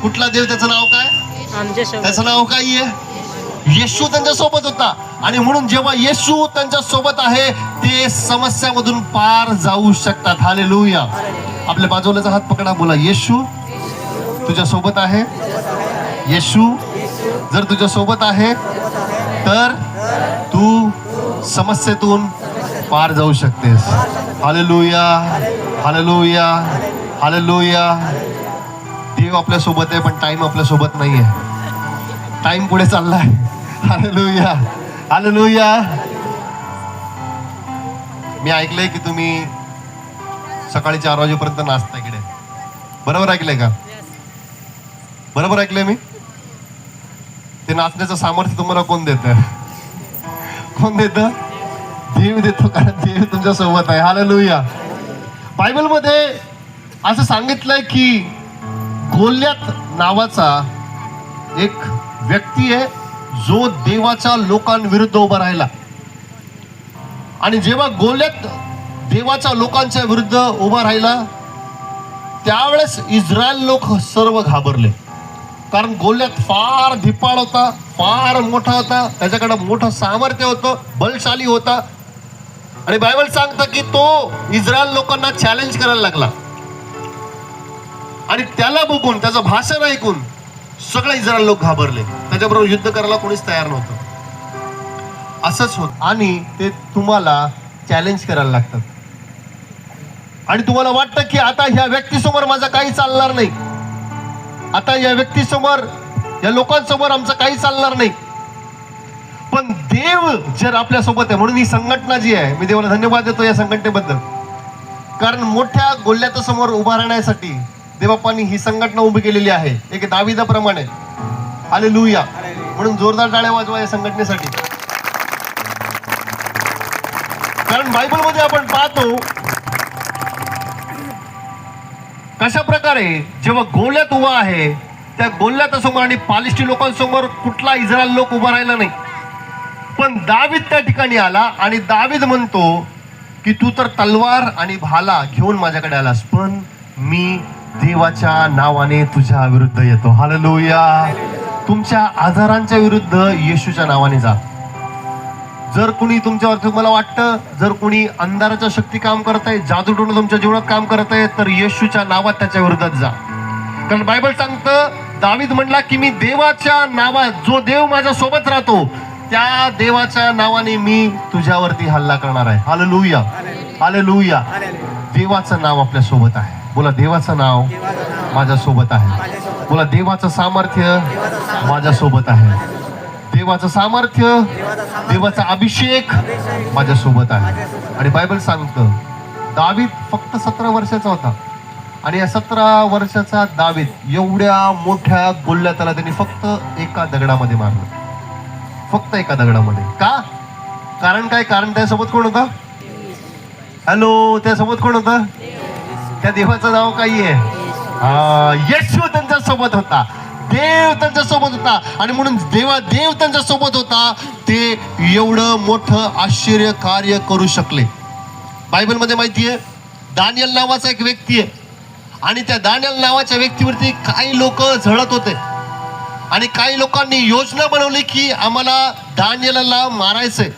कुठला देव? त्याचं नाव काय? त्याचं नाव काय आहे? येशू त्यांच्या सोबत होता. आणि म्हणून जेव्हा येशू त्यांच्या सोबत आहे ते समस्यामधून पार जाऊ शकतात. हालेलुया. आपल्या बाजूलाचा हात पकडा, बोला येशू तुझ्या सोबत आहे. येशू जर तुझ्या सोबत आहे तर तू समस्येतून पार जाऊ शकतेस. Hallelujah, hallelujah, hallelujah. देव आपल्या सोबत आहे पण टाइम आपल्या सोबत नाहीये. टाइम पुढे चाललाय. Hallelujah, hallelujah. मी ऐकलंय की तुम्ही सकाळी 4 वाजेपर्यंत नाचता इकडे. बरोबर ऐकलंय का? बरोबर ऐकलंय मी? ते नाचण्याचं सामर्थ्य तुम्हाला कोण देतं? कोण देतं? देव देतो, कारण देव तुमच्या सोबत आहे. हालेलुया. बायबलमध्ये असं सांगितलंय की गोल्यात नावाचा एक व्यक्ती आहे जो देवाच्या लोकांविरुद्ध उभा राहिला. आणि जेव्हा गोल्यात देवाच्या लोकांच्या विरुद्ध उभा राहिला त्यावेळेस इस्रायल लोक सर्व घाबरले. कारण गोल्यात फार धिप्पाड होता, फार मोठा होता, त्याच्याकडे मोठं सामर्थ्य होतं, बलशाली होता. आणि बायबल सांगतं की तो इस्रायल लोकांना चॅलेंज करायला लागला. आणि त्याला बघून, त्याचं भाषण ऐकून सगळे इस्रायल लोक घाबरले. त्याच्याबरोबर युद्ध करायला कोणीच तयार नव्हतं. असंच होत. आणि ते तुम्हाला चॅलेंज करायला लागतात. आणि तुम्हाला वाटतं की आता ह्या व्यक्तीसमोर माझं काही चालणार नाही, आता या व्यक्तीसमोर, या लोकांसमोर आमचं काही चालणार नाही. पण देव जर आपल्या सोबत आहे, म्हणून ही संघटना जी आहे, मी देवाला धन्यवाद देतो या संघटनेबद्दल. कारण मोठ्या गोल्यातासमोर उभा राहण्यासाठी देवबापांनी ही संघटना उभी केलेली आहे, एक दाविदाप्रमाणे. हालेलुया. म्हणून जोरदार टाळ्या वाजवा या संघटनेसाठी. कारण बायबलमध्ये आपण पाहतो कशा प्रकारे जेव्हा गोल्यात उभा आहे त्या गोल्यातासमोर आणि पालिस्टी लोकांसमोर कुठला इस्रायल लोक उभा राहिला नाही. पण दावीद त्या ठिकाणी आला आणि दावीद म्हणतो की तू तर तलवार आणि भाला घेऊन माझ्याकडे आलास, पण मी देवाच्या नावाने तुझ्या विरुद्ध येतो. हालेलुया. तुमच्या आजारांच्या विरुद्ध येशूच्या नावाने जा. जर कुणी तुमच्यावर, तुम्हाला वाटतं जर कुणी अंधाराच्या शक्ती काम करत आहे, जादूटोणं तुमच्या जीवनात काम करत आहे, तर येशूच्या नावात त्याच्या विरोधात जा. कारण बायबल सांगतं, दावीद म्हणला की मी देवाच्या नावात, जो देव माझ्या सोबत राहतो त्या देवाच्या नावाने मी तुझ्यावरती हल्ला करणार आहे. Hallelujah, hallelujah. देवाचं नाव आपल्या सोबत आहे. बोला, देवाचं नाव माझ्या सोबत आहे. बोला, देवाचं सामर्थ्य माझ्या सोबत आहे. देवाचं सामर्थ्य, देवाचा अभिषेक माझ्या सोबत आहे. आणि बायबल सांगतं दावीद फक्त 17 वर्षाचा होता आणि या 17 वर्षाचा दावीद एवढ्या मोठ्या गोल्याताला त्यांनी फक्त एका दगडामध्ये मारलं. फक्त एका दगडामध्ये. का? कारण काय? कारण त्यासोबत कोण होता? हॅलो, त्यासोबत कोण होता? त्या देवाचं नाव काही आहे? येशू त्यांच्या सोबत होता. देव त्यांच्या सोबत होता आणि म्हणून देव त्यांच्या सोबत होता, ते एवढं मोठं आश्चर्य कार्य करू शकले. बायबलमध्ये माहितीये, दानियल नावाचा एक व्यक्ती आहे आणि त्या दानियल नावाच्या व्यक्तीवरती काही लोक झळत होते आणि काही लोकांनी योजना बनवली की आम्हाला दानियलला मारायचंय.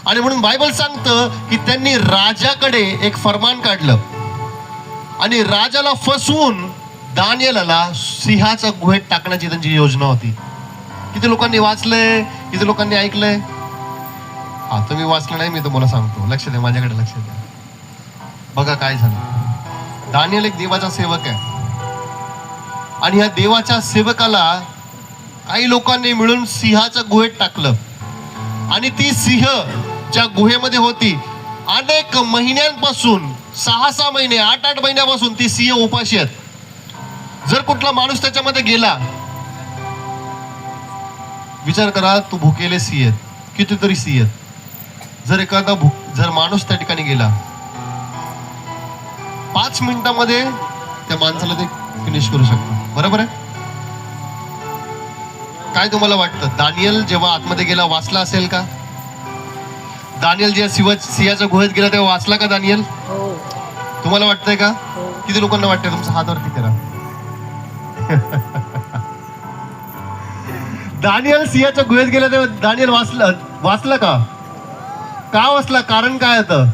आणि म्हणून बायबल सांगतं की त्यांनी राजाकडे एक फरमान काढलं आणि राजाला फसवून दानियलला सिंहाच्या गुहेत टाकण्याची त्यांची योजना होती. किती लोकांनी वाचलंय, किती लोकांनी ऐकलंय? हा, तुम्ही वाचलं नाही, मी तुम्हाला सांगतो. लक्ष द्या, माझ्याकडे लक्ष द्या. बघा काय झालं. दानियल एक देवाचा सेवक आहे आणि ह्या देवाच्या सेवकाला काही लोकांनी मिळून सिंहाच्या गुहेत टाकलं आणि ती सिंह ज्या गुहेमध्ये होती, अनेक महिन्यांपासून 6-6 महिने 8-8 महिन्यापासून ती सिंह उपाशी आहेत. जर कुठला माणूस त्याच्यामध्ये गेला, विचार करा, तू भुकेले सिंह आहेत, कितीतरी सिंह आहेत. जर एखादा जर माणूस त्या ठिकाणी गेला, 5 मिनिटामध्ये त्या माणसाला ते फिनिश करू शकतो. बरोबर आहे? काय तुम्हाला वाटतं, दानियल जेव्हा आतमध्ये गेला वाचला असेल का? दानियल जेव्हा सिंहाच्या गुहेत गेला तेव्हा वाचला का दानियल? तुम्हाला वाटतंय का? किती लोकांना वाटतंय? तुमचा हातावरती करा. दानियल सिंहाच्या गुहेत गेला तेव्हा दानियल वाचला का? का वाचला? कारण काय होतं?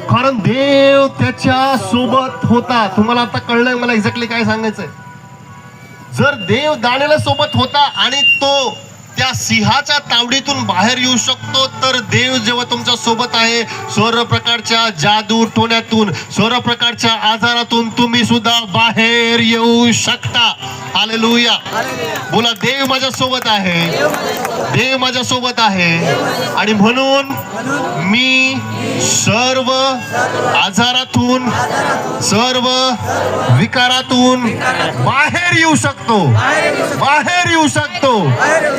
कारण देव त्याच्या सोबत होता. तुम्हाला आता कळलंय मला एक्झॅक्टली काय सांगायचंय. जर देव दानियला सोबत होता आणि तो त्या सिंहाच्या तावडीतून बाहेर येऊ शकतो, तर देव जेव्हा तुमच्या सोबत आहे, सर्व प्रकारच्या जादू टोण्यातून, सर्व प्रकारच्या आजारातून तुम्ही सुद्धा बाहेर येऊ शकता. हालेलुया. बोला, देव माझ्या सोबत आहे, देव माझ्या सोबत आहे आणि म्हणून मी सर्व आजारातून, सर्व विकारातून बाहेर येऊ शकतो, बाहेर येऊ शकतो,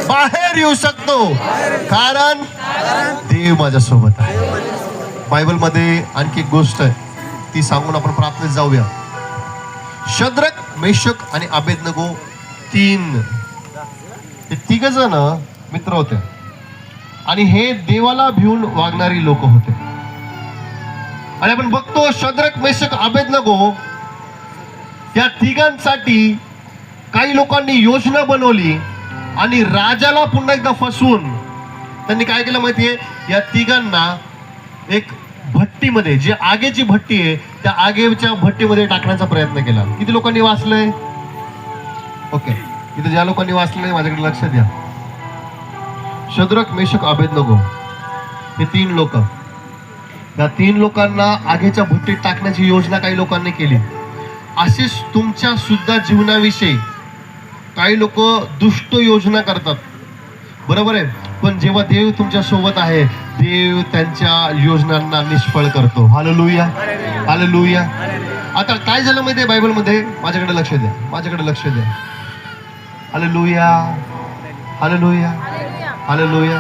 बाहेर येऊ शकतो, कारण देव माझ्या सोबत आहे. बायबलमध्ये आणखी एक गोष्ट आहे, ती सांगून आपण प्रार्थनेत जाऊया. शद्रक, मेशक आणि अबेदनगो हे तिघ जण मित्र होते आणि हे देवाला भिवून वागणारी लोक होते. आणि आपण बघतो शद्रक, मेशक, अबेदनगो या तिघांसाठी काही लोकांनी योजना बनवली आणि राजाला पुन्हा एकदा फसवून त्यांनी काय केलं माहितीये, या तिघांना एक भट्टीमध्ये, जी आगेची भट्टी आहे, त्या आगेच्या भट्टीमध्ये टाकण्याचा प्रयत्न केला. किती लोकांनी वाचलंय? ओके, इथे ज्या लोकांनी वाचलंय माझ्याकडे लक्ष द्या. शद्रक, मेशक, अबेदनगो हे 3 लोक, या 3 लोकांना आगेच्या भट्टीत टाकण्याची योजना काही लोकांनी केली. अशीच तुमच्या सुद्धा जीवनाविषयी काही लोक दुष्ट योजना करतात, बरोबर आहे. पण जेव्हा देव तुमच्या सोबत आहे, देव त्यांच्या योजनांना निष्फळ करतो. Hallelujah, hallelujah. आता काय झालं माहितीये बायबलमध्ये? माझ्याकडे लक्ष द्या, माझ्याकडे लक्ष द्या. Hallelujah, hallelujah, hallelujah.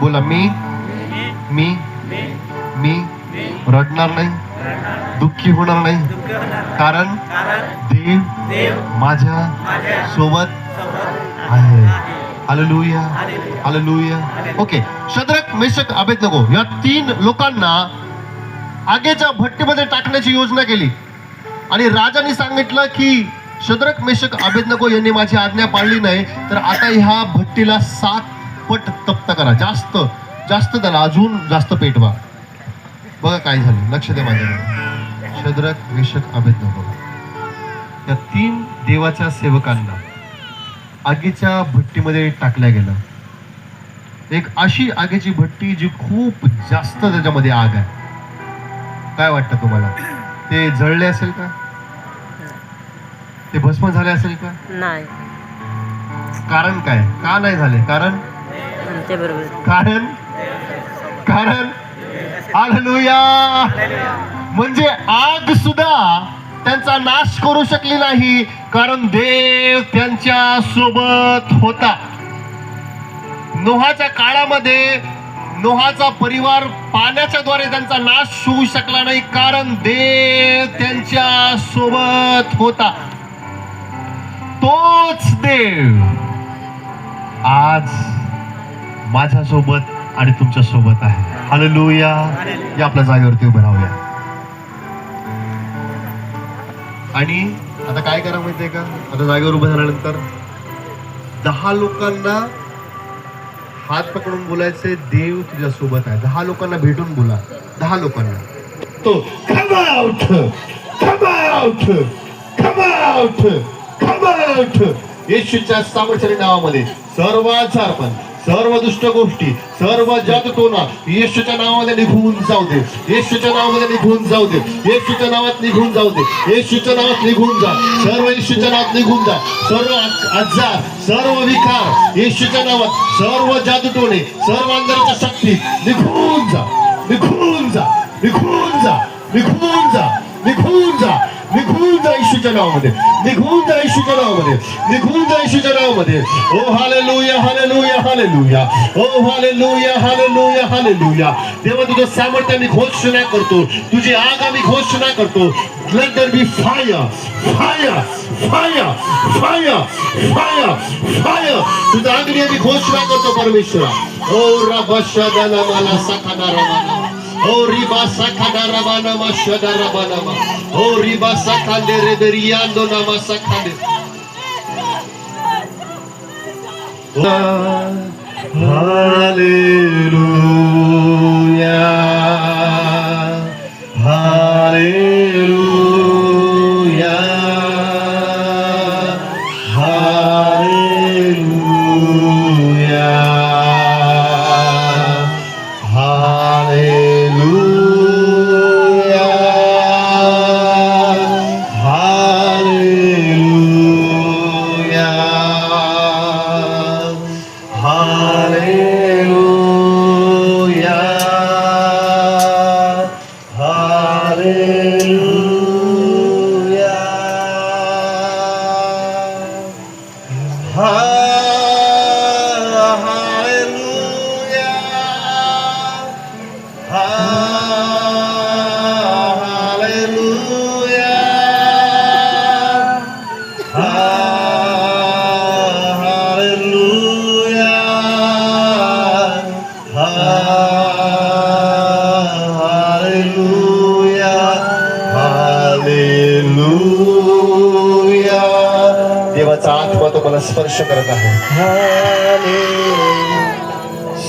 बोला, मी मी मी रडणार नाही, दुःखी होणार नाही, कारण देव माझ्या सोबत आहे. Hallelujah, hallelujah. Okay, Shadrach, Meshach, Abednego या 3 लोकांना आगेच्या भट्टीमध्ये टाकण्याची योजना केली आणि राजाने सांगितलं की शद्रक, मेशक, अबेदनगो यांनी माझी आज्ञा पाळली नाही, तर आता ह्या भट्टीला 7 पट तप्त करा, जास्त जास्त त्याला अजून जास्त पेटवा. बघा काय झालं, लक्ष द्या माझ्याकडे. शद्रक, मेशक, अबेदनगो या 3 देवाच्या सेवकांना आगीच्या भट्टीमध्ये टाकल्या गेलं. एक अशी आगीची भट्टी जी खूप जास्त त्याच्यामध्ये आग आहे. काय वाटतं तुम्हाला? ते जळले असेल का? ते भस्म झाले असेल का? नाही. कारण काय? का नाही झाले? कारण ते बरोबर. कारण कारण हालेलुया. म्हणजे आग सुद्धा त्यांचा नाश करू शकली नाही, कारण देव त्यांच्या सोबत होता. नोहाच्या काळामध्ये नोहाचा परिवार पाण्याच्या द्वारे त्यांचा नाश होऊ शकला नाही, कारण देव त्यांच्या सोबत होता. देव आज माझ्यासोबत आणि तुमच्या सोबत आहे. हालेलुया. या आपल्या जागेवरती उभे राहूया. आणि आता काय करा माहितीये का, आता जागेवर उभं झाल्यानंतर 10 लोकांना हात पकडून बोलायचे, देव तुझ्या सोबत आहे. 10 लोकांना भेटून बोला. 10 लोकांना तो come out, come out, come out, come out. येशूच्या सामर्थ्याच्या नावामध्ये सर्व आजारपण, सर्व दुष्ट गोष्टी, सर्व जादूटोणा येशूच्या नावामध्ये निघून जाऊ दे. येशूच्या नावामध्ये निघून जाऊ दे. येशूच्या नावात निघून जाऊ दे. येशूच्या नावात निघून जा. सर्व येशूच्या नावात निघून जा. सर्व आजार, सर्व विकार येशूच्या नावात, सर्व जादूटोणे, सर्व अंधाराच्या शक्ती निघून जा, निघून जा, निघून जा, निघून जा, निघून जा, निघून जा येशूच्या नावामध्ये, निघून जा येशूच्या नावामध्ये, निघून जा येशूच्या नावामध्ये. ओ हालेलुया, हालेलुया, हालेलुया. ओ हालेलुया, हालेलुया, हालेलुया. देवा तुझं सामर्थ्याने घोषणा करतो, तुझी आगामी घोषणा करतो. Let there be fire, fire, fire, fire, fire, fire. तुझं अग्नी आम्ही घोषणा करतो परमेश्वरा. ओ रबशदाना मला सखाना रबाना. ओ रिबा सखाना रबाना मा शदा रबाना मा. ओ रिबा सखांदे रेबेरियानो नामा सखांदे. हालेलुया, हालेलुया, देवाचा आत्मा तुम्हाला स्पर्श करत आहे.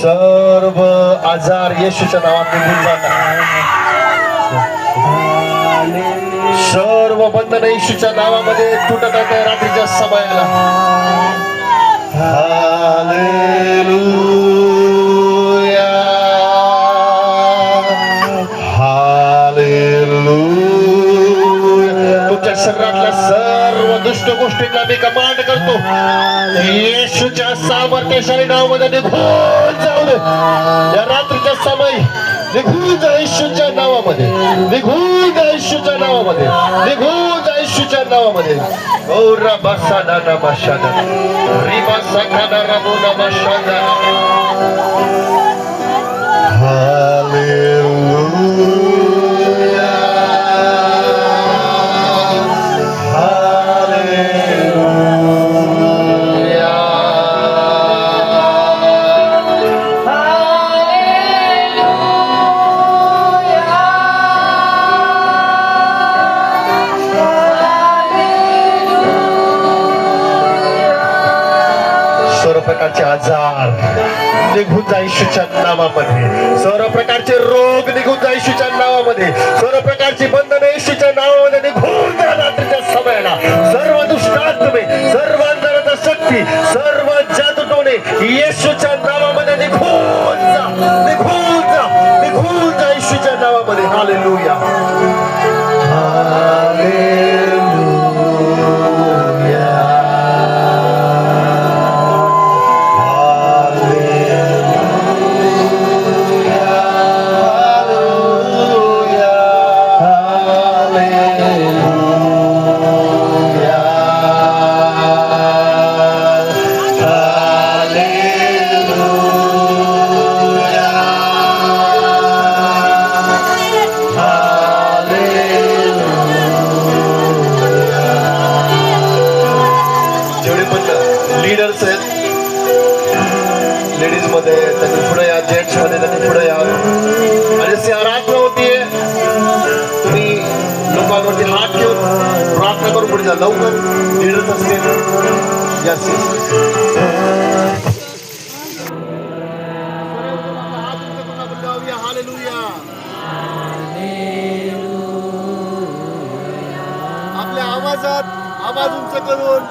सर्व आजार येशूच्या नावात निघून जातात. सर्व बंधन येशूच्या नावामध्ये तुटत आहे रात्रीच्या समयाला. Hallelujah, hallelujah. तुमच्या शरीरातल्या सर्व दुष्ट गोष्टींना मी कमांड करतो, येशूच्या सामर्थ्यशाली नावामध्ये निघून जाऊ दे. या रात्रीच्या समय निघून जा येशूच्या नावामध्ये, निघून जा येशूच्या नावामध्ये, निघून जा येशूच्या नावामध्ये. ओ रबासाना नमशाना रिबासाखाना रबुना मशाना. हालेलुया, हालेलुया, सर्व प्रकारचे आजार निघून जा येशूच्या नावामध्ये. सर्व प्रकारचे रोग निघून जा येशूच्या नावामध्ये. सर्व प्रकारची बंधने येशूच्या नावामध्ये निघून जा रात्रीच्या समयाला. सर्व दुष्टात्मे, सर्व अंधाराच्या शक्ती, सर्व जादूटोणे येशूच्या नावामध्ये निघून जा, निघून जा, निघून जा येशूच्या नावामध्ये. हालेलुया, जेवढे म्हणलं लीडर्स आहेत, लेडीज मध्ये त्यांनी पुढे या, जेंट्स मध्ये त्यांनी पुढे या. आणि जशी आराधना होतीये, तुम्ही लोकांवरती हात ठेवून प्रार्थना करून पुढे जा. लवकर लीडर्स असतील. यस आपल्या आवाजात आवाज उंच करून